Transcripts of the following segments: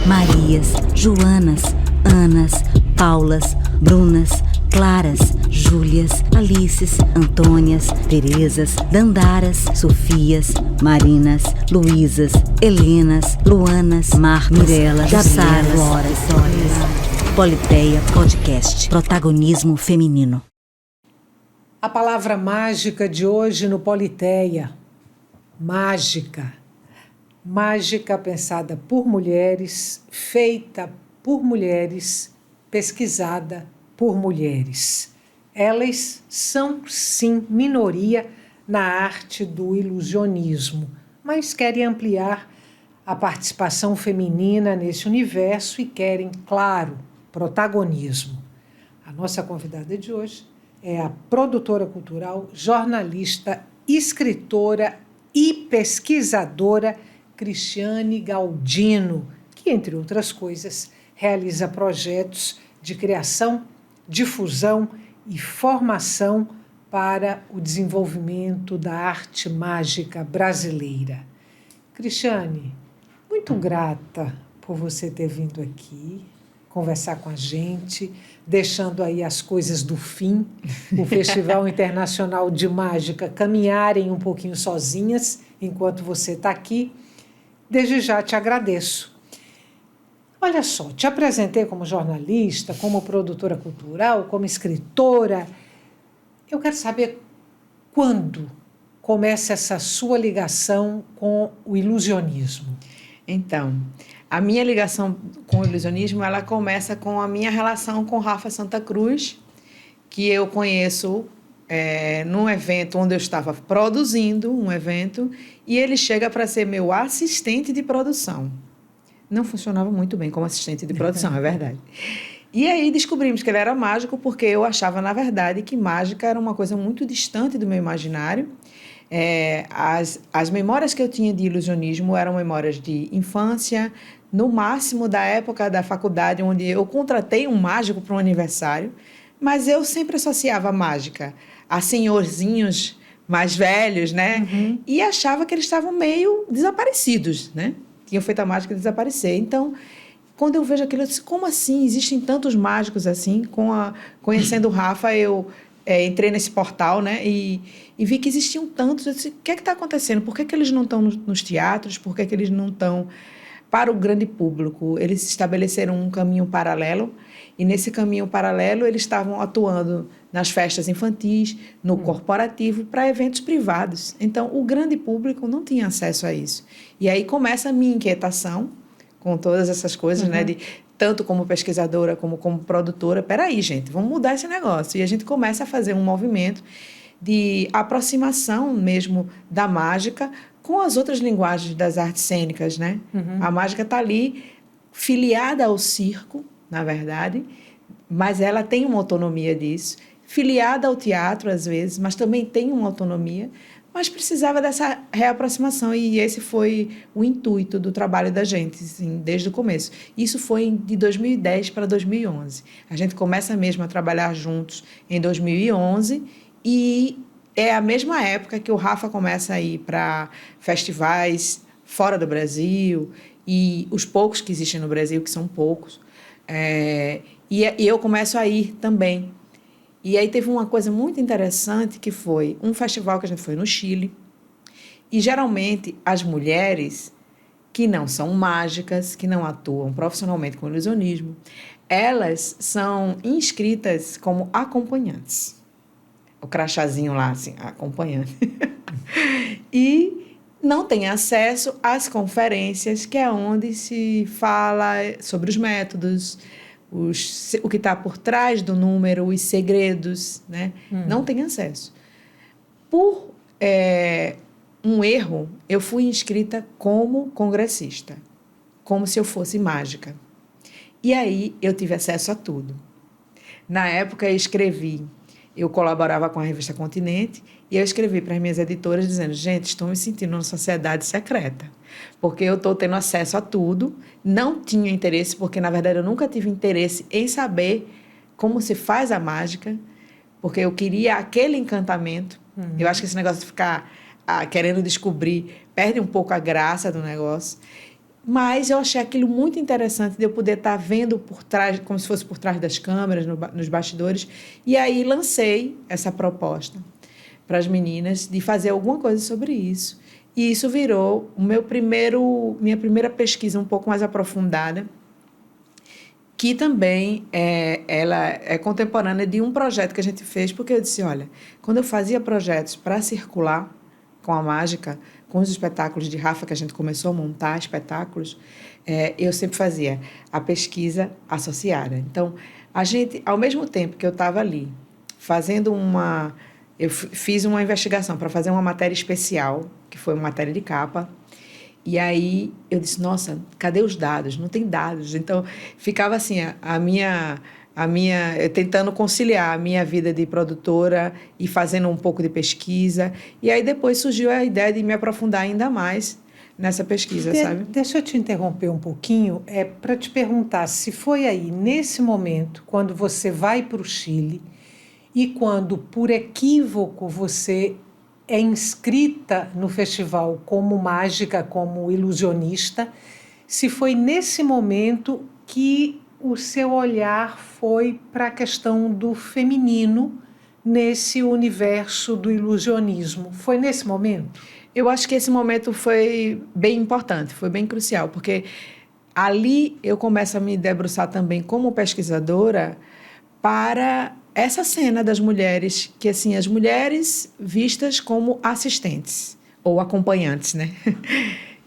Marias, Joanas, Anas, Paulas, Brunas, Claras, Júlias, Alices, Antônias, Terezas, Dandaras, Sofias, Marinas, Luísas, Helenas, Luanas, Marcos, Mirelas, Jasaras, Loras, Politeia Podcast. Protagonismo feminino. A palavra mágica de hoje no Politeia. Mágica. Mágica pensada por mulheres, feita por mulheres, pesquisada por mulheres. Elas são, sim, minoria na arte do ilusionismo, mas querem ampliar a participação feminina nesse universo e querem, claro, protagonismo. A nossa convidada de hoje é a produtora cultural, jornalista, escritora e pesquisadora Cristiane Galdino, que, entre outras coisas, realiza projetos de criação, difusão e formação para o desenvolvimento da arte mágica brasileira. Cristiane, muito grata por você ter vindo aqui conversar com a gente, deixando aí as coisas do fim, o Festival Internacional de Mágica caminharem um pouquinho sozinhas enquanto você está aqui. Desde já te agradeço. Olha só, te apresentei como jornalista, como produtora cultural, como escritora. Eu quero saber quando começa essa sua ligação com o ilusionismo. Então, a minha ligação com o ilusionismo, ela começa com a minha relação com Rafa Santa Cruz, que eu conheço num evento onde eu estava produzindo um evento, e ele chega para ser meu assistente de produção. Não funcionava muito bem como assistente de produção, é verdade. E aí descobrimos que ele era mágico, porque eu achava, na verdade, que mágica era uma coisa muito distante do meu imaginário. As memórias que eu tinha de ilusionismo eram memórias de infância, no máximo da época da faculdade, onde eu contratei um mágico para um aniversário, mas eu sempre associava a mágica a senhorzinhos mais velhos, né? Uhum. E achava que eles estavam meio desaparecidos, né? Tinham feito a mágica desaparecer. Então, quando eu vejo aquilo, eu disse, como assim? Existem tantos mágicos assim? Conhecendo o Rafa, eu entrei nesse portal, né? E vi que existiam tantos. Eu disse, o que é que está acontecendo? Por que eles não estão nos teatros? Por que eles não estão para o grande público? Eles estabeleceram um caminho paralelo, e nesse caminho paralelo eles estavam atuando nas festas infantis, no corporativo, para eventos privados. Então, o grande público não tinha acesso a isso. E aí começa a minha inquietação com todas essas coisas, né? Tanto como pesquisadora como produtora. Peraí, gente, vamos mudar esse negócio. E a gente começa a fazer um movimento de aproximação mesmo da mágica com as outras linguagens das artes cênicas, né? A mágica está ali filiada ao circo, na verdade, mas ela tem uma autonomia disso, filiada ao teatro às vezes, mas também tem uma autonomia, mas precisava dessa reaproximação, e esse foi o intuito do trabalho da gente, assim, desde o começo. Isso foi de 2010 para 2011. A gente começa mesmo a trabalhar juntos em 2011, e é a mesma época que o Rafa começa a ir para festivais fora do Brasil, e os poucos que existem no Brasil, que são poucos, e eu começo a ir também. E aí teve uma coisa muito interessante, que foi um festival que a gente foi no Chile, e geralmente as mulheres que não são mágicas, que não atuam profissionalmente com ilusionismo, elas são inscritas como acompanhantes. O crachazinho lá, assim, acompanhante. E não tem acesso às conferências, que é onde se fala sobre os métodos, o que está por trás do número, os segredos, né? Não tem acesso. Por um erro, eu fui inscrita como congressista, como se eu fosse mágica. E aí eu tive acesso a tudo. Na época eu colaborava com a revista Continente, e eu escrevi para as minhas editoras dizendo, gente, estou me sentindo uma sociedade secreta, porque eu estou tendo acesso a tudo. Não tinha interesse, porque na verdade eu nunca tive interesse em saber como se faz a mágica, porque eu queria aquele encantamento. Eu acho que esse negócio de ficar querendo descobrir perde um pouco a graça do negócio. Mas eu achei aquilo muito interessante de eu poder estar vendo por trás, como se fosse por trás das câmeras, nos bastidores. E aí lancei essa proposta para as meninas de fazer alguma coisa sobre isso. E isso virou minha primeira pesquisa um pouco mais aprofundada, que também ela é contemporânea de um projeto que a gente fez, porque eu disse, olha, quando eu fazia projetos para circular com a mágica, com os espetáculos de Rafa, que a gente começou a montar espetáculos, eu sempre fazia a pesquisa associada. Então, a gente, ao mesmo tempo que eu estava ali fazendo eu fiz uma investigação para fazer uma matéria especial, que foi uma matéria de capa, e aí eu disse, nossa, cadê os dados? Não tem dados. Então, ficava assim, eu tentando conciliar a minha vida de produtora e fazendo um pouco de pesquisa. E aí depois surgiu a ideia de me aprofundar ainda mais nessa pesquisa, sabe? Deixa eu te interromper um pouquinho, para te perguntar se foi aí, nesse momento, quando você vai para o Chile e quando, por equívoco, você é inscrita no festival como mágica, como ilusionista, se foi nesse momento que o seu olhar foi para a questão do feminino nesse universo do ilusionismo. Foi nesse momento? Eu acho que esse momento foi bem importante, foi bem crucial, porque ali eu começo a me debruçar também como pesquisadora para essa cena das mulheres, que assim, as mulheres vistas como assistentes ou acompanhantes, né?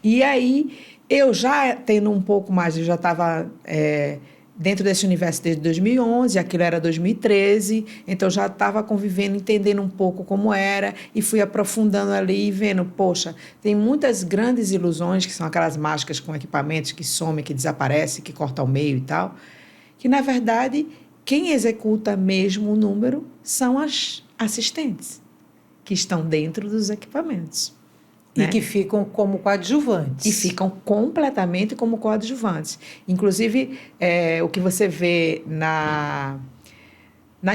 E aí, eu já tendo um pouco mais, eu já estava dentro desse universo desde 2011, aquilo era 2013, então já estava convivendo, entendendo um pouco como era, e fui aprofundando ali e vendo, poxa, tem muitas grandes ilusões, que são aquelas mágicas com equipamentos que somem, que desaparecem, que cortam ao meio e tal, que, na verdade, quem executa mesmo o número são as assistentes, que estão dentro dos equipamentos. E né? Que ficam como coadjuvantes. E ficam completamente como coadjuvantes. Inclusive, o que você vê na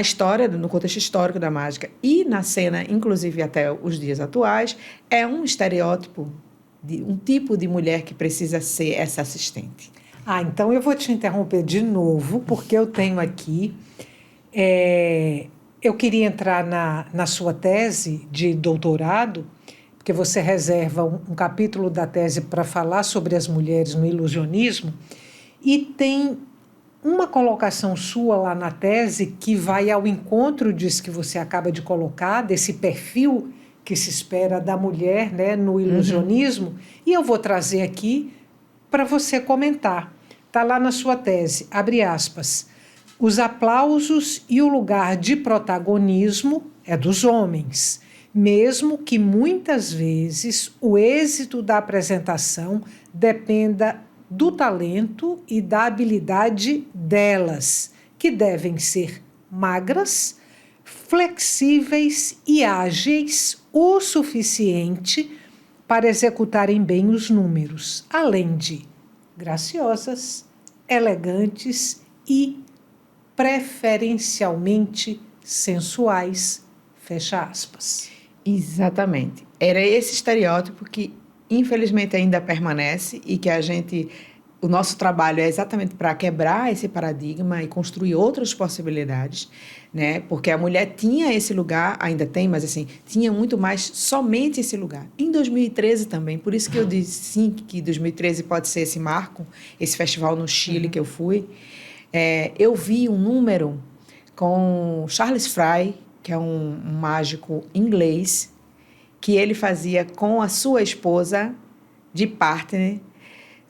história, no contexto histórico da mágica e na cena, inclusive até os dias atuais, é um estereótipo de um tipo de mulher que precisa ser essa assistente. Então eu vou te interromper de novo, porque eu tenho aqui... eu queria entrar na sua tese de doutorado, porque você reserva um capítulo da tese para falar sobre as mulheres no ilusionismo, e tem uma colocação sua lá na tese que vai ao encontro disso que você acaba de colocar, desse perfil que se espera da mulher, né, no ilusionismo, e eu vou trazer aqui para você comentar. Está lá na sua tese, abre aspas, os aplausos e o lugar de protagonismo é dos homens, mesmo que muitas vezes o êxito da apresentação dependa do talento e da habilidade delas, que devem ser magras, flexíveis e ágeis o suficiente para executarem bem os números, além de graciosas, elegantes e preferencialmente sensuais, fecha aspas. Exatamente. Era esse estereótipo que, infelizmente, ainda permanece e que o nosso trabalho é exatamente para quebrar esse paradigma e construir outras possibilidades, né? Porque a mulher tinha esse lugar, ainda tem, mas assim, tinha muito mais somente esse lugar. Em 2013 também, por isso que eu disse sim, que 2013 pode ser esse marco, esse festival no Chile que eu fui. Eu vi um número com Charles Fry, que é um mágico inglês, que ele fazia com a sua esposa de partner,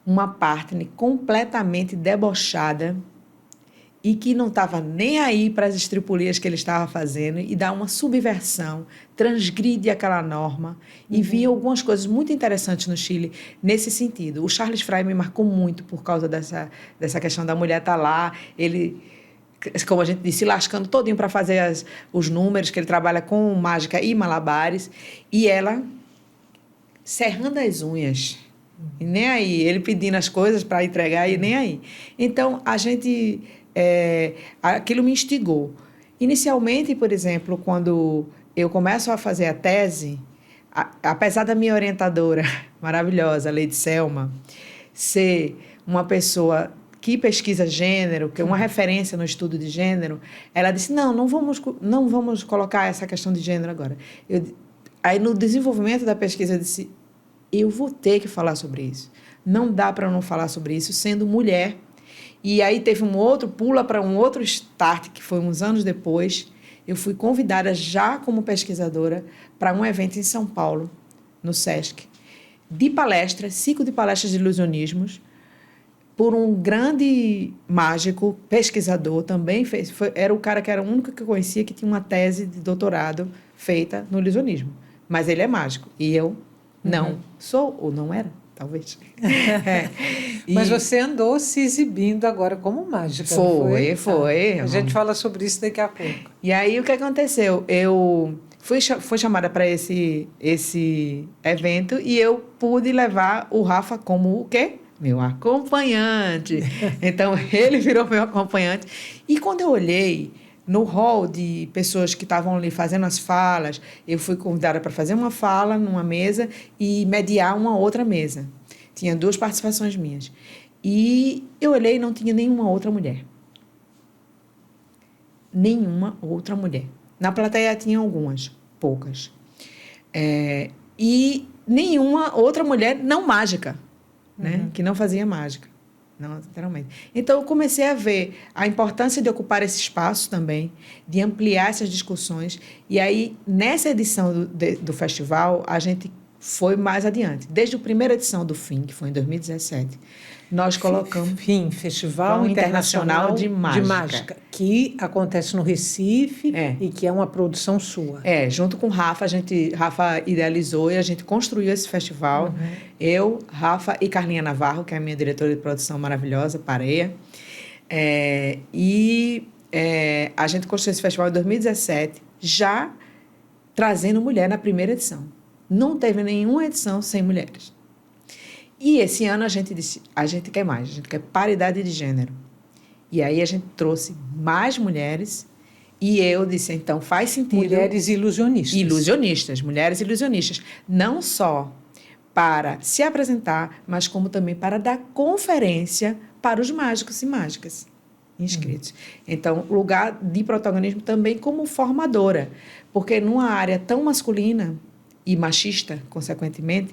uma partner completamente debochada e que não estava nem aí para as estripulias que ele estava fazendo e dá uma subversão, transgride aquela norma e vi algumas coisas muito interessantes no Chile nesse sentido. O Charles Fry me marcou muito por causa dessa questão da mulher estar lá, ele, como a gente disse, se lascando todinho para fazer os números, que ele trabalha com mágica e malabares, e ela serrando as unhas. E nem aí, ele pedindo as coisas para entregar e nem aí. Então, aquilo me instigou. Inicialmente, por exemplo, quando eu começo a fazer a tese, apesar da minha orientadora maravilhosa, Lady Selma, ser uma pessoa que pesquisa gênero, que é uma referência no estudo de gênero, ela disse, não vamos colocar essa questão de gênero agora. Aí, no desenvolvimento da pesquisa, eu disse, eu vou ter que falar sobre isso. Não dá para não falar sobre isso sendo mulher. E aí teve pula para um outro start, que foi uns anos depois. Eu fui convidada já como pesquisadora para um evento em São Paulo, no SESC, de palestras, ciclo de palestras de ilusionismos, por um grande mágico, pesquisador, também era o cara que era o único que eu conhecia que tinha uma tese de doutorado feita no ilusionismo. Mas ele é mágico, e eu não sou, ou não era, talvez. Mas você andou se exibindo agora como mágica, Foi. A gente fala sobre isso daqui a pouco. E aí, o que aconteceu? Eu fui chamada para esse evento e eu pude levar o Rafa como o quê? Meu acompanhante. Então, ele virou meu acompanhante. E quando eu olhei no hall de pessoas que estavam ali fazendo as falas, eu fui convidada para fazer uma fala numa mesa e mediar uma outra mesa. Tinha 2 participações minhas. E eu olhei e não tinha nenhuma outra mulher. Nenhuma outra mulher. Na plateia tinha algumas, poucas. E nenhuma outra mulher não mágica, né? Que não fazia mágica. Não, literalmente. Então, eu comecei a ver a importância de ocupar esse espaço também, de ampliar essas discussões. E aí, nessa edição do festival, a gente foi mais adiante. Desde a primeira edição do FIM, que foi em 2017, nós colocamos... FIM, Festival Internacional de Mágica, que acontece no Recife e que é uma produção sua. Junto com o Rafa, Rafa idealizou e a gente construiu esse festival. Eu, Rafa e Carlinha Navarro, que é a minha diretora de produção maravilhosa, Pareia. A gente construiu esse festival em 2017, já trazendo mulher na primeira edição. Não teve nenhuma edição sem mulheres. E esse ano a gente disse, a gente quer mais, a gente quer paridade de gênero. E aí a gente trouxe mais mulheres e eu disse, então faz sentido... Mulheres ilusionistas. Mulheres ilusionistas. Não só para se apresentar, mas como também para dar conferência para os mágicos e mágicas inscritos. Então, lugar de protagonismo também como formadora. Porque numa área tão masculina e machista, consequentemente,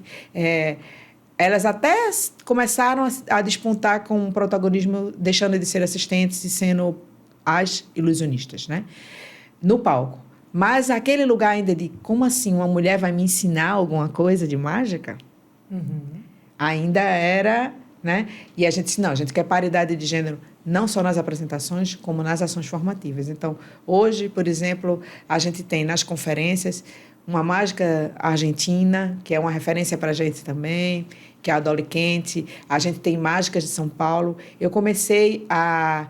elas até começaram a despontar com o protagonismo, deixando de ser assistentes e sendo as ilusionistas, né? No palco. Mas aquele lugar ainda de, como assim, uma mulher vai me ensinar alguma coisa de mágica? Ainda era, né? E a gente disse, não, a gente quer paridade de gênero, não só nas apresentações, como nas ações formativas. Então, hoje, por exemplo, a gente tem nas conferências uma mágica argentina, que é uma referência para a gente também, que é a Dolly Kent. A gente tem mágicas de São Paulo. Eu comecei a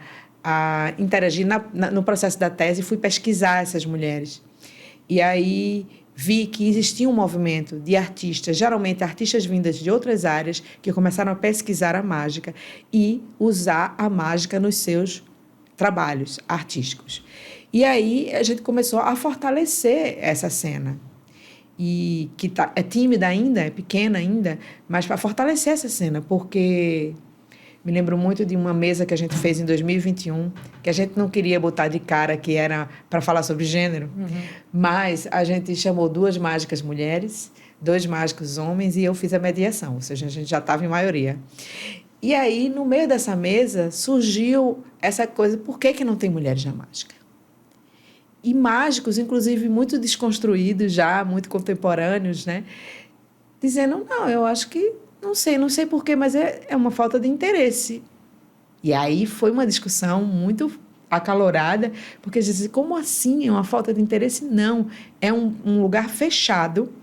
interagir no processo da tese e fui pesquisar essas mulheres. E aí vi que existia um movimento de artistas, geralmente artistas vindas de outras áreas, que começaram a pesquisar a mágica e usar a mágica nos seus trabalhos artísticos. E aí a gente começou a fortalecer essa cena. E que é tímida ainda, é pequena ainda, mas para fortalecer essa cena, porque me lembro muito de uma mesa que a gente fez em 2021, que a gente não queria botar de cara que era para falar sobre gênero, mas a gente chamou 2 mágicas mulheres, 2 mágicos homens, e eu fiz a mediação, ou seja, a gente já estava em maioria. E aí, no meio dessa mesa, surgiu essa coisa, por que não tem mulheres na mágica? E mágicos, inclusive, muito desconstruídos já, muito contemporâneos, né? Dizendo, não, eu acho que, não sei porquê, mas é uma falta de interesse. E aí foi uma discussão muito acalorada, porque dizem, como assim é uma falta de interesse? Não, é um lugar fechado,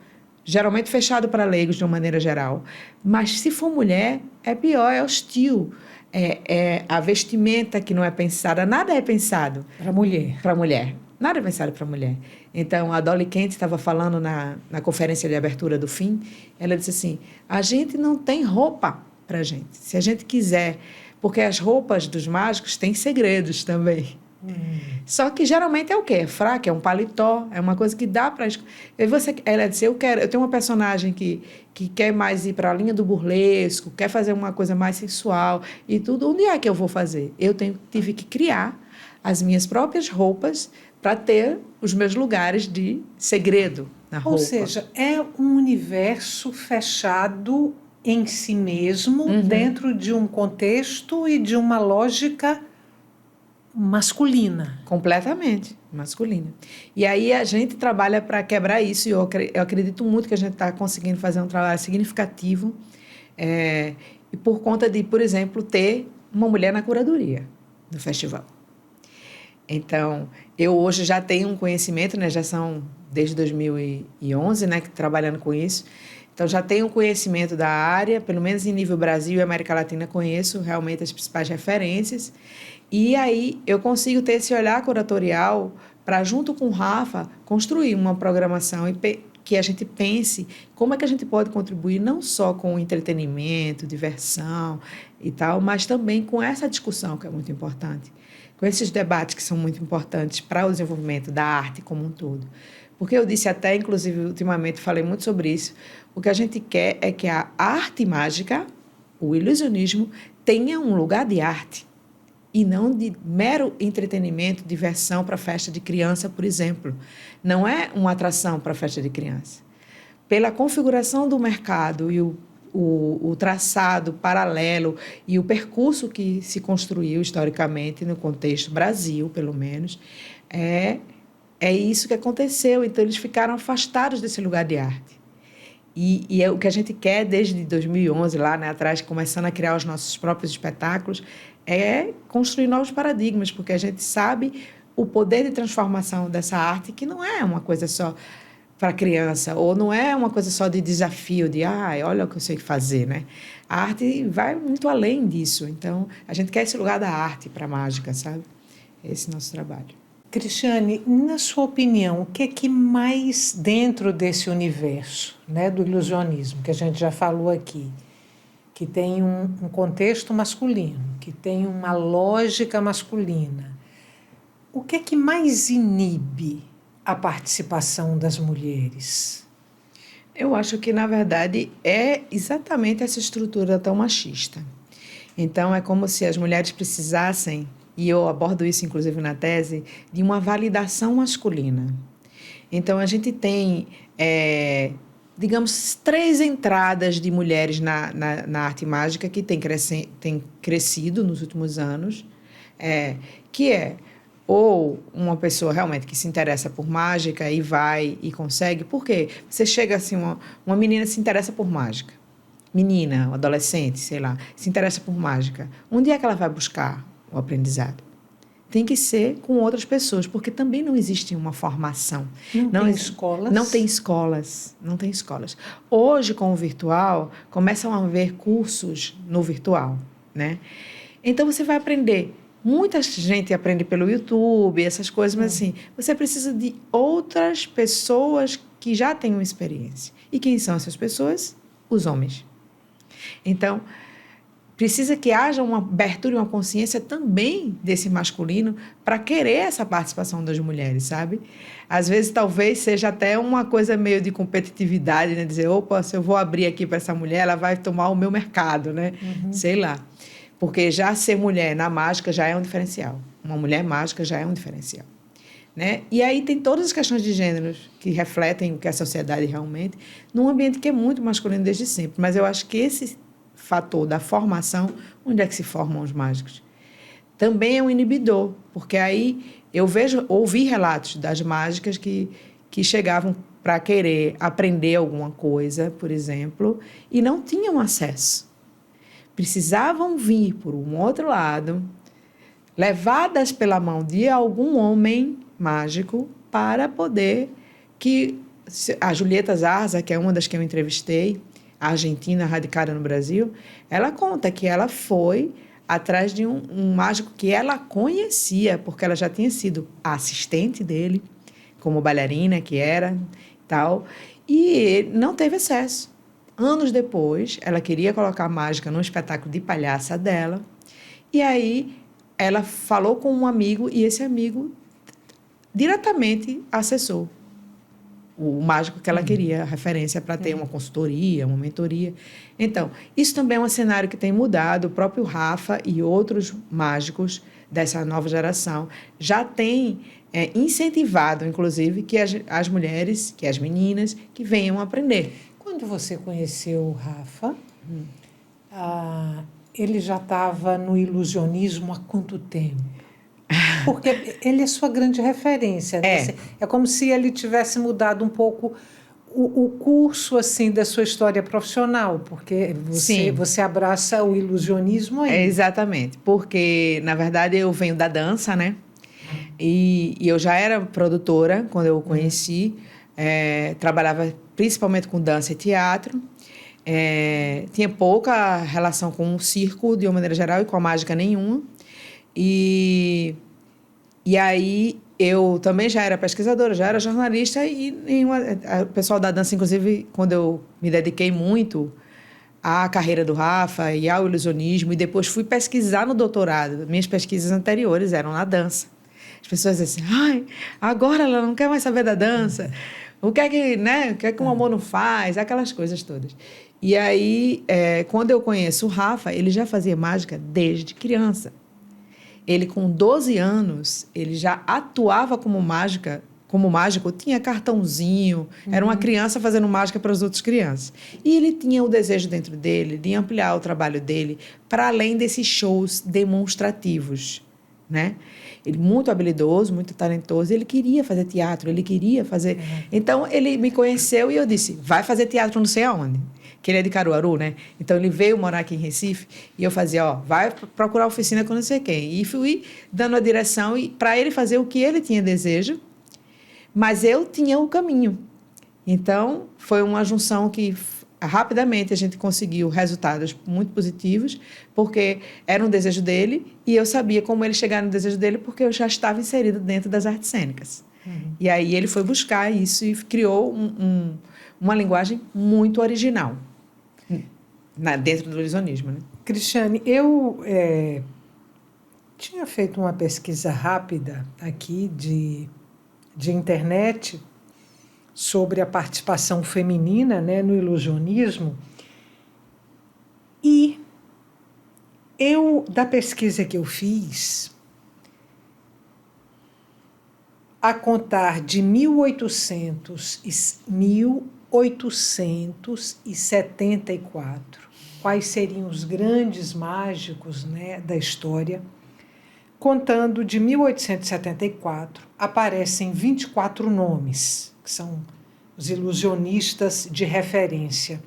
geralmente fechado para leigos de uma maneira geral, mas se for mulher, é pior, é hostil. É a vestimenta que não é pensada, nada é pensado. Para mulher. Para mulher. Nada é pensado para mulher. Então, a Dolly Kent estava falando na conferência de abertura do FIM, ela disse assim, a gente não tem roupa para a gente. Se a gente quiser, porque as roupas dos mágicos têm segredos também. Só que geralmente é o quê? É fraco, é um paletó, é uma coisa que dá para... Ela disse, eu tenho uma personagem que quer mais ir para a linha do burlesco, quer fazer uma coisa mais sensual e tudo. Onde é que eu vou fazer? Tive que criar as minhas próprias roupas para ter os meus lugares de segredo na roupa. Ou seja, é um universo fechado em si mesmo, dentro de um contexto e de uma lógica masculina. Completamente masculina. E aí a gente trabalha para quebrar isso, e eu acredito muito que a gente está conseguindo fazer um trabalho significativo, e por conta de, por exemplo, ter uma mulher na curadoria do festival. Então, eu hoje já tenho um conhecimento, né, já são desde 2011, né, trabalhando com isso. Então, já tenho um conhecimento da área, pelo menos em nível Brasil e América Latina, conheço realmente as principais referências. E aí eu consigo ter esse olhar curatorial para, junto com o Rafa, construir uma programação e que a gente pense como é que a gente pode contribuir não só com entretenimento, diversão e tal, mas também com essa discussão que é muito importante, com esses debates que são muito importantes para o desenvolvimento da arte como um todo. Porque eu disse até, inclusive, ultimamente, falei muito sobre isso, o que a gente quer é que a arte mágica, o ilusionismo, tenha um lugar de arte e não de mero entretenimento, diversão para festa de criança, por exemplo. Não é uma atração para festa de criança. Pela configuração do mercado e o traçado paralelo e o percurso que se construiu historicamente no contexto Brasil, pelo menos, é isso que aconteceu. Então, eles ficaram afastados desse lugar de arte. E o que a gente quer desde 2011, lá, né, atrás, começando a criar os nossos próprios espetáculos, é construir novos paradigmas, porque a gente sabe o poder de transformação dessa arte, que não é uma coisa só para criança, ou não é uma coisa só de desafio, de olha o que eu sei fazer, né? A arte vai muito além disso. Então, a gente quer esse lugar da arte para a mágica, sabe? Esse é o nosso trabalho. Cristiane, na sua opinião, o que é que mais dentro desse universo, né, do ilusionismo, que a gente já falou aqui, que tem um contexto masculino, que tem uma lógica masculina, o que é que mais inibe a participação das mulheres? Eu acho que, na verdade, é exatamente essa estrutura tão machista. Então, é como se as mulheres precisassem, e eu abordo isso, inclusive, na tese, de uma validação masculina. Então, a gente tem, digamos, 3 entradas de mulheres na arte mágica que tem crescido nos últimos anos, que é ou uma pessoa realmente que se interessa por mágica e vai e consegue. Por quê? Você chega assim, uma menina se interessa por mágica. Menina, adolescente, sei lá, se interessa por mágica. Onde é que ela vai buscar o aprendizado? Tem que ser com outras pessoas, porque também não existe uma formação. Não tem escolas? Não tem escolas, não tem escolas. Hoje, com o virtual, começam a haver cursos no virtual, né? Então, você vai aprender. Muita gente aprende pelo YouTube, essas coisas, mas assim, você precisa de outras pessoas que já tenham experiência. E quem são essas pessoas? Os homens. Então, precisa que haja uma abertura e uma consciência também desse masculino para querer essa participação das mulheres, sabe? Às vezes, talvez seja até uma coisa meio de competitividade, né? Dizer, opa, se eu vou abrir aqui para essa mulher, ela vai tomar o meu mercado, né? Sei lá. Porque já ser mulher na mágica já é um diferencial. Uma mulher mágica já é um diferencial, né? E aí tem todas as questões de gênero que refletem o que é a sociedade realmente, num ambiente que é muito masculino desde sempre. Mas eu acho que esse fator da formação, onde é que se formam os mágicos, também é um inibidor, porque aí eu ouvi relatos das mágicas que chegavam para querer aprender alguma coisa, por exemplo, e não tinham acesso. Precisavam vir por um outro lado, levadas pela mão de algum homem mágico para poder que... A Julieta Zarza, que é uma das que eu entrevistei, a argentina radicada no Brasil, ela conta que ela foi atrás de um mágico que ela conhecia, porque ela já tinha sido a assistente dele, como bailarina que era, tal, e não teve acesso. Anos depois, ela queria colocar mágica num espetáculo de palhaça dela, e aí ela falou com um amigo e esse amigo diretamente acessou o mágico que ela queria, a referência para ter uma consultoria, uma mentoria. Então, isso também é um cenário que tem mudado. O próprio Rafa e outros mágicos dessa nova geração já têm incentivado, inclusive, que as mulheres, que as meninas, que venham aprender. Quando você conheceu o Rafa, ele já estava no ilusionismo há quanto tempo? Porque ele é sua grande referência, né? É como se ele tivesse mudado um pouco o curso assim da sua história profissional, porque você abraça o ilusionismo aí. Exatamente, porque, na verdade, eu venho da dança, né? E eu já era produtora quando eu o conheci, trabalhava principalmente com dança e teatro, tinha pouca relação com o circo, de uma maneira geral, e com a mágica nenhuma. E aí eu também já era pesquisadora, já era jornalista o pessoal da dança, inclusive, quando eu me dediquei muito à carreira do Rafa e ao ilusionismo, e depois fui pesquisar no doutorado, minhas pesquisas anteriores eram na dança. As pessoas dizem assim, ai, agora ela não quer mais saber da dança, o que é que um amor não faz, aquelas coisas todas. E aí, quando eu conheço o Rafa, ele já fazia mágica desde criança. Ele, com 12 anos, ele já atuava como mágico, tinha cartãozinho, era uma criança fazendo mágica para as outras crianças. E ele tinha o desejo dentro dele de ampliar o trabalho dele para além desses shows demonstrativos, né? Ele muito habilidoso, muito talentoso, ele queria fazer teatro, ele queria fazer... Então, ele me conheceu e eu disse, vai fazer teatro não sei aonde. Que ele é de Caruaru, né? Então, ele veio morar aqui em Recife e eu fazia, vai procurar oficina com não sei quem. E fui dando a direção para ele fazer o que ele tinha desejo, mas eu tinha o caminho. Então, foi uma junção que rapidamente a gente conseguiu resultados muito positivos, porque era um desejo dele e eu sabia como ele chegar no desejo dele, porque eu já estava inserida dentro das artes cênicas. E aí ele foi buscar isso e criou uma linguagem muito original dentro do ilusionismo, né? Cristiane, eu tinha feito uma pesquisa rápida aqui de internet sobre a participação feminina, né, no ilusionismo, e da pesquisa que eu fiz, a contar de 1874, quais seriam os grandes mágicos, né, da história. Contando de 1874, aparecem 24 nomes, que são os ilusionistas de referência.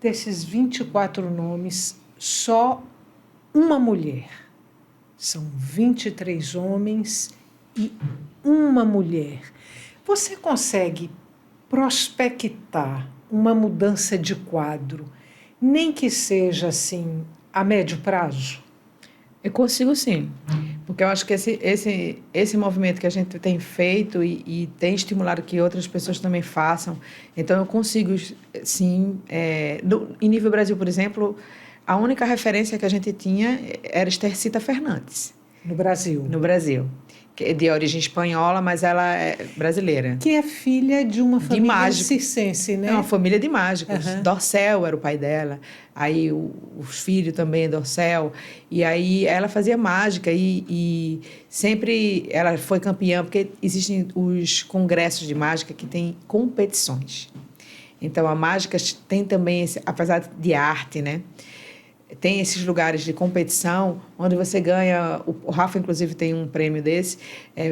Desses 24 nomes, só uma mulher. São 23 homens e uma mulher. Você consegue prospectar uma mudança de quadro, nem que seja assim a médio prazo? Eu consigo, sim, porque eu acho que esse movimento que a gente tem feito e tem estimulado que outras pessoas também façam, então eu consigo, sim, em nível Brasil, por exemplo, a única referência que a gente tinha era Estercita Fernandes. No Brasil? No Brasil. De origem espanhola, mas ela é brasileira. Que é filha de uma família circense, né? É uma família de mágicos. Dorsel era o pai dela. Aí os filhos também, Dorsel. E aí ela fazia mágica e sempre ela foi campeã, porque existem os congressos de mágica que têm competições. Então, a mágica tem também, apesar de arte, né? Tem esses lugares de competição onde você ganha, o Rafa inclusive tem um prêmio desse,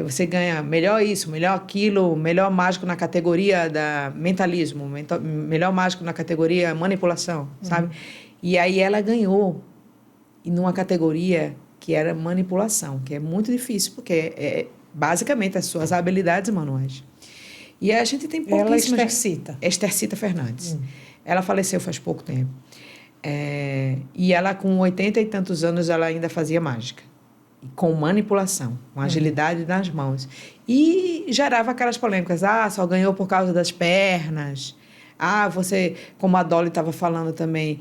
você ganha melhor isso, melhor aquilo, melhor mágico na categoria da mentalismo, melhor mágico na categoria manipulação, sabe? E aí ela ganhou numa categoria que era manipulação, que é muito difícil, porque é basicamente as suas habilidades manuais. E a gente tem pouquíssimas... Ela é Estercita Fernandes. Ela faleceu faz pouco tempo. E ela, com 80 e tantos anos, ela ainda fazia mágica. Com manipulação, com agilidade nas mãos. E gerava aquelas polêmicas. Só ganhou por causa das pernas. Você, como a Dolly estava falando também,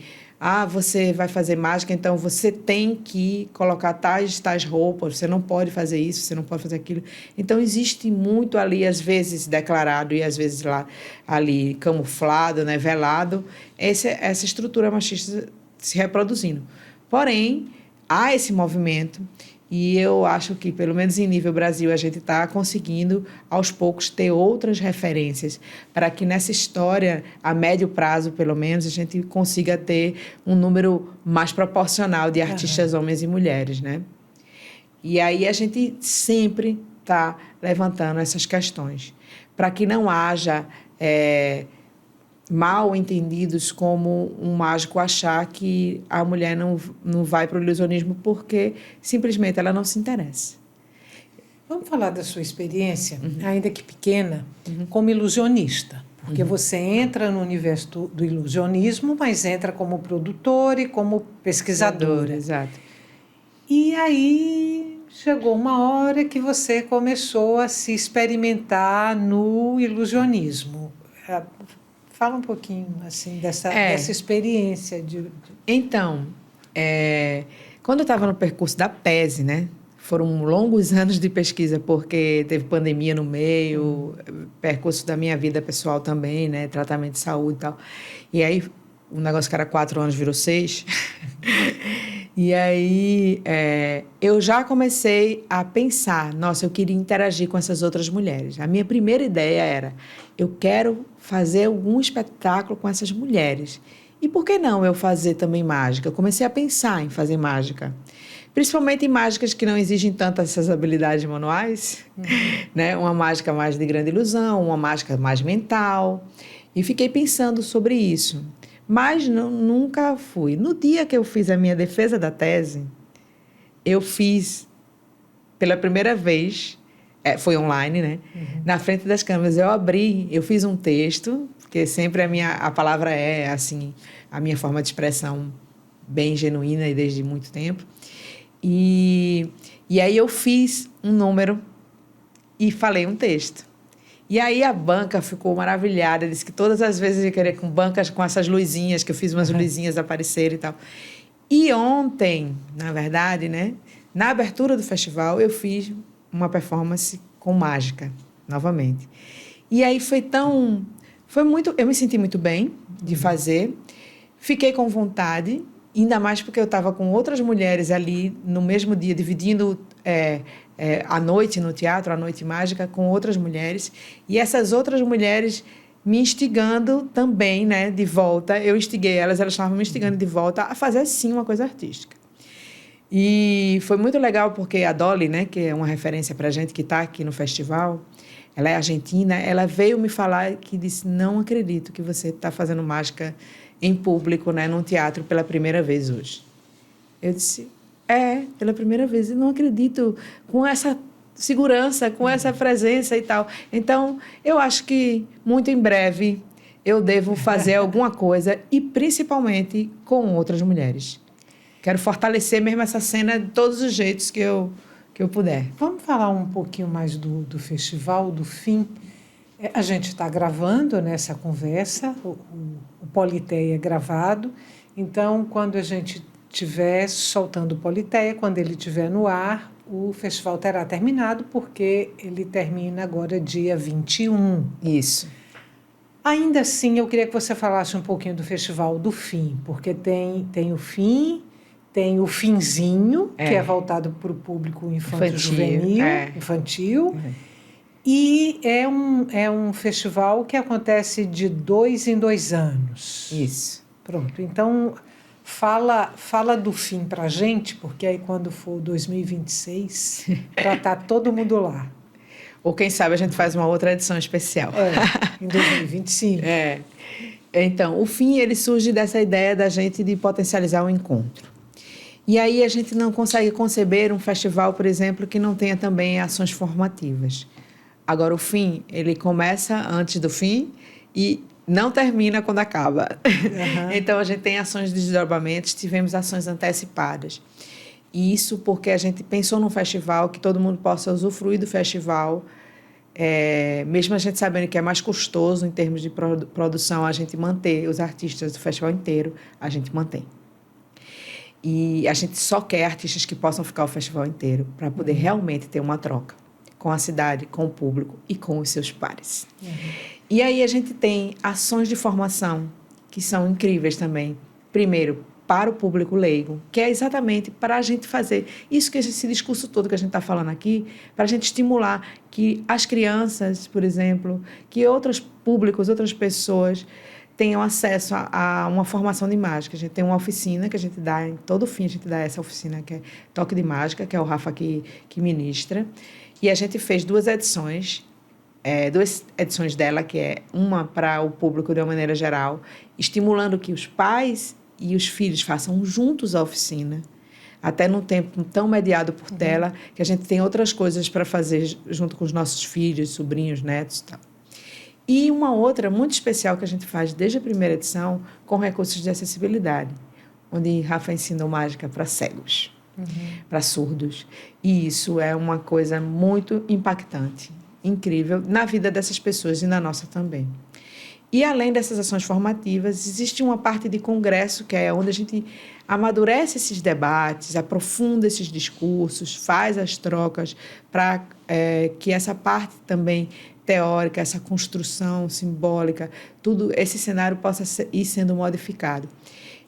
você vai fazer mágica, então você tem que colocar tais roupas, você não pode fazer isso, você não pode fazer aquilo. Então, existe muito ali, às vezes declarado e às vezes lá ali camuflado, né, velado, essa estrutura machista se reproduzindo. Porém, há esse movimento e eu acho que, pelo menos em nível Brasil, a gente está conseguindo, aos poucos, ter outras referências para que nessa história, a médio prazo, pelo menos, a gente consiga ter um número mais proporcional de artistas homens e mulheres, né? E aí a gente sempre está levantando essas questões para que não haja mal entendidos como um mágico achar que a mulher não vai para o ilusionismo porque simplesmente ela não se interessa. Vamos falar da sua experiência, ainda que pequena, como ilusionista. Porque você entra no universo do ilusionismo, mas entra como produtora e como pesquisadora. Exato. E aí chegou uma hora que você começou a se experimentar no ilusionismo. Fala um pouquinho assim dessa experiência. Então, quando eu estava no percurso da tese, né? Foram longos anos de pesquisa, porque teve pandemia no meio, percurso da minha vida pessoal também, né? Tratamento de saúde e tal. E aí, o negócio que era 4 anos virou 6. E aí, eu já comecei a pensar, nossa, eu queria interagir com essas outras mulheres. A minha primeira ideia era, eu quero fazer algum espetáculo com essas mulheres. E por que não eu fazer também mágica? Eu comecei a pensar em fazer mágica. Principalmente em mágicas que não exigem tantas essas habilidades manuais, né? Uma mágica mais de grande ilusão, uma mágica mais mental. E fiquei pensando sobre isso. Mas nunca fui. No dia que eu fiz a minha defesa da tese, eu fiz pela primeira vez, foi online, né? Na frente das câmeras, eu fiz um texto, porque sempre a palavra é, assim, a minha forma de expressão bem genuína e desde muito tempo. E aí eu fiz um número e falei um texto. E aí a banca ficou maravilhada, disse que todas as vezes eu queria com bancas com essas luzinhas, que eu fiz umas luzinhas aparecerem e tal. E ontem, na verdade, né, na abertura do festival, eu fiz uma performance com mágica, novamente. E aí eu me senti muito bem de fazer, fiquei com vontade, ainda mais porque eu estava com outras mulheres ali no mesmo dia, dividindo a noite no teatro, a noite mágica, com outras mulheres. E essas outras mulheres me instigando também, né, de volta. Eu instiguei elas estavam me instigando de volta a fazer, sim, uma coisa artística. E foi muito legal porque a Dolly, né, que é uma referência para a gente que está aqui no festival, ela é argentina, ela veio me falar que disse, não acredito que você está fazendo mágica em público, né, num teatro pela primeira vez hoje. Eu disse, pela primeira vez, eu não acredito com essa segurança, com essa presença e tal. Então, eu acho que muito em breve eu devo fazer alguma coisa e principalmente com outras mulheres. Quero fortalecer mesmo essa cena de todos os jeitos que eu puder. Vamos falar um pouquinho mais do festival, do fim. A gente está gravando nessa conversa, o Politeia é gravado, então quando a gente estiver soltando o Politeia, quando ele estiver no ar, o festival terá terminado, porque ele termina agora dia 21. Isso. Ainda assim, eu queria que você falasse um pouquinho do Festival do Fim, porque tem o fim, tem o finzinho, que é voltado para o público infanto-juvenil, infantil. E é um festival que acontece de 2 em 2 anos. Isso. Pronto. Então, fala do fim para a gente, porque aí quando for 2026, para estar todo mundo lá. Ou quem sabe a gente faz uma outra edição especial. Em 2025. Então, o fim ele surge dessa ideia da gente de potencializar o encontro. E aí a gente não consegue conceber um festival, por exemplo, que não tenha também ações formativas. Agora, o fim, ele começa antes do fim e não termina quando acaba. Então, a gente tem ações de desdobramentos, tivemos ações antecipadas. E isso porque a gente pensou num festival que todo mundo possa usufruir do festival mesmo a gente sabendo que é mais custoso em termos de produção, a gente manter os artistas do festival inteiro, a gente mantém. E a gente só quer artistas que possam ficar o festival inteiro para poder realmente ter uma troca com a cidade, com o público e com os seus pares. E aí a gente tem ações de formação que são incríveis também. Primeiro, para o público leigo, que é exatamente para a gente fazer isso que esse discurso todo que a gente está falando aqui, para a gente estimular que as crianças, por exemplo, que outros públicos, outras pessoas tenham acesso a uma formação de mágica. A gente tem uma oficina que a gente dá, em todo fim a gente dá essa oficina, que é Toque de Mágica, que é o Rafa que ministra. E a gente fez duas edições dela, que é uma para o público de uma maneira geral, estimulando que os pais e os filhos façam juntos a oficina, até num tempo tão mediado por tela, que a gente tem outras coisas para fazer junto com os nossos filhos, sobrinhos, netos e tal. E uma outra muito especial que a gente faz desde a primeira edição, com recursos de acessibilidade, onde Rafa ensinou mágica para cegos, para surdos. E isso é uma coisa muito impactante, incrível, na vida dessas pessoas e na nossa também. E, além dessas ações formativas, existe uma parte de congresso, que é onde a gente amadurece esses debates, aprofunda esses discursos, faz as trocas para que essa parte também teórica, essa construção simbólica, tudo esse cenário possa ir sendo modificado.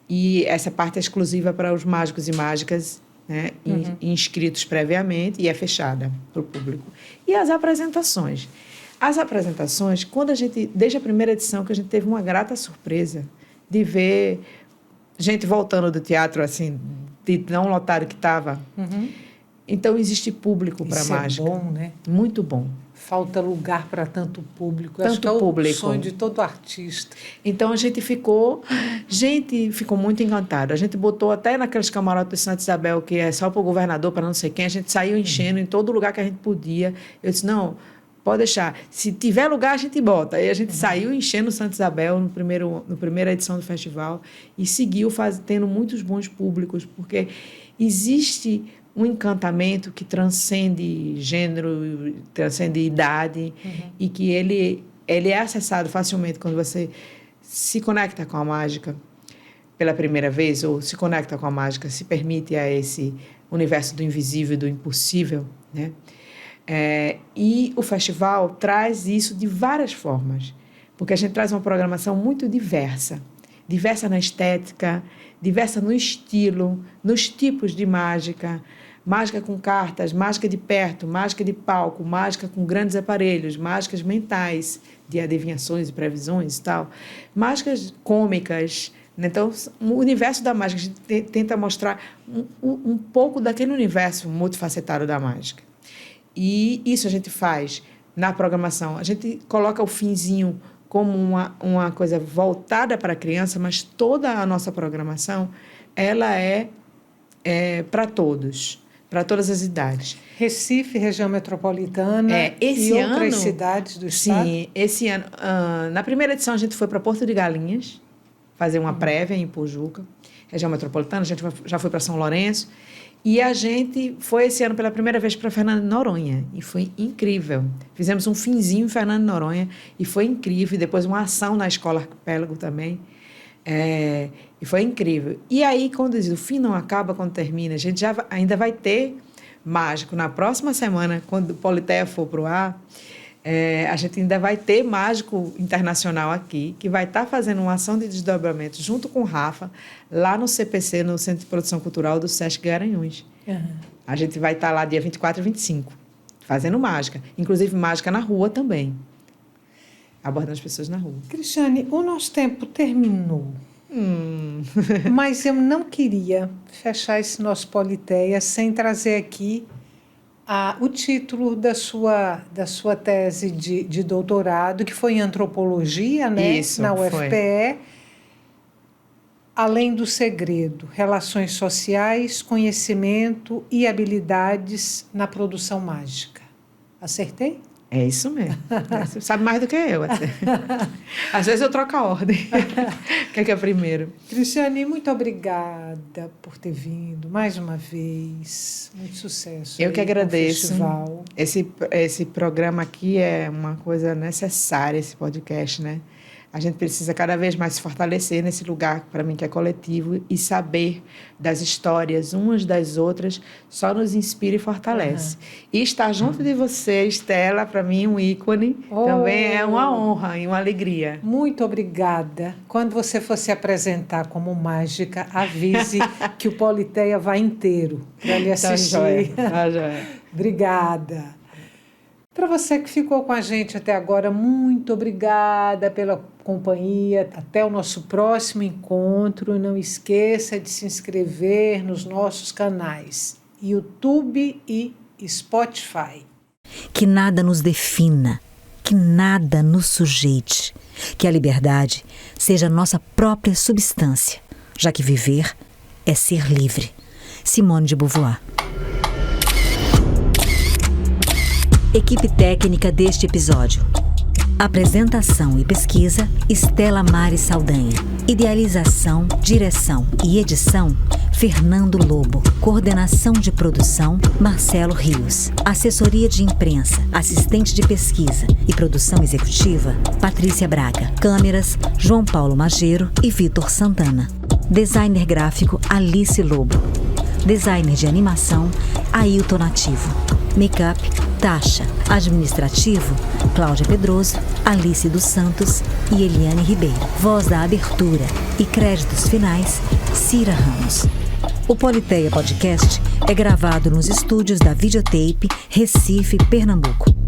E essa parte é exclusiva para os mágicos e mágicas, né, inscritos previamente, e é fechada para o público. E as apresentações. As apresentações, desde a primeira edição, que a gente teve uma grata surpresa de ver gente voltando do teatro, assim, de tão lotado que estava. Então, existe público para mágica. Isso é bom, né? Muito bom. Falta lugar para tanto público. Tanto acho que é público. O sonho de todo artista. Então, a gente ficou muito encantado. A gente botou até naqueles camarotes de Santa Isabel, que é só para o governador, para não sei quem, a gente saiu enchendo em todo lugar que a gente podia. Eu disse, não, pode deixar. Se tiver lugar, a gente bota. Aí a gente saiu enchendo Santa Isabel na primeira edição do festival e seguiu tendo muitos bons públicos, porque existe um encantamento que transcende gênero, transcende idade, e que ele é acessado facilmente quando você se conecta com a mágica pela primeira vez, ou se conecta com a mágica, se permite a esse universo do invisível e do impossível, né? E o festival traz isso de várias formas, porque a gente traz uma programação muito diversa na estética, diversa no estilo, nos tipos de mágica, mágica com cartas, mágica de perto, mágica de palco, mágica com grandes aparelhos, mágicas mentais, de adivinhações e previsões e tal, mágicas cômicas. Então, o universo da mágica, a gente tenta mostrar um pouco daquele universo multifacetado da mágica. E isso a gente faz na programação. A gente coloca o finzinho como uma coisa voltada para a criança, mas toda a nossa programação ela é para todos, para todas as idades. Recife, região metropolitana e outras cidades do estado? Sim, esse ano. Na primeira edição, a gente foi para Porto de Galinhas, fazer uma prévia em Pojuca, região metropolitana. A gente já foi para São Lourenço. E a gente foi esse ano pela primeira vez para Fernando de Noronha, e foi incrível. Fizemos um finzinho em Fernando de Noronha, e foi incrível. E depois uma ação na Escola Arquipélago também. E foi incrível. E aí, quando diz, o fim não acaba quando termina, a gente ainda vai ter mágico. Na próxima semana, quando o Politeia for para o ar, a gente ainda vai ter mágico internacional aqui, que vai estar fazendo uma ação de desdobramento junto com o Rafa, lá no CPC, no Centro de Produção Cultural do Sesc Garanhuns. A gente vai estar lá dia 24 e 25, fazendo mágica. Inclusive mágica na rua também. Abordando as pessoas na rua. Cristiane, o nosso tempo terminou. Mas eu não queria fechar esse nosso Politeia sem trazer aqui o título da sua tese de doutorado, que foi em antropologia, né? Isso, na UFPE. Além do segredo, relações sociais, conhecimento e habilidades na produção mágica. Acertei? É isso mesmo. Você sabe mais do que eu, até. Às vezes eu troco a ordem. O que é primeiro? Cristiane, muito obrigada por ter vindo mais uma vez. Muito sucesso. Eu que agradeço. Festival. Esse programa aqui é uma coisa necessária, esse podcast, né? A gente precisa cada vez mais se fortalecer nesse lugar, para mim, que é coletivo, e saber das histórias umas das outras só nos inspira e fortalece. E estar junto de você, Estela, para mim, um ícone, também é uma honra e uma alegria. Muito obrigada. Quando você for se apresentar como mágica, avise que o Politeia vai inteiro para lhe assistir. Tá joia. Obrigada. Para você que ficou com a gente até agora, muito obrigada pela companhia. Até o nosso próximo encontro. E não esqueça de se inscrever nos nossos canais YouTube e Spotify. Que nada nos defina, que nada nos sujeite, que a liberdade seja nossa própria substância, já que viver é ser livre. Simone de Beauvoir. Equipe técnica deste episódio. Apresentação e pesquisa, Estela Maris Saldanha. Idealização, direção e edição, Fernando Lobo. Coordenação de produção, Marcelo Rios. Assessoria de imprensa, assistente de pesquisa e produção executiva, Patrícia Braga. Câmeras, João Paulo Magero e Vitor Santana. Designer gráfico, Alice Lobo. Designer de animação, Ailton Nativo. Make-up, Tasha. Administrativo, Cláudia Pedroso, Alice dos Santos e Eliane Ribeiro. Voz da abertura e créditos finais, Cira Ramos. O Politeia Podcast é gravado nos estúdios da Videotape, Recife, Pernambuco.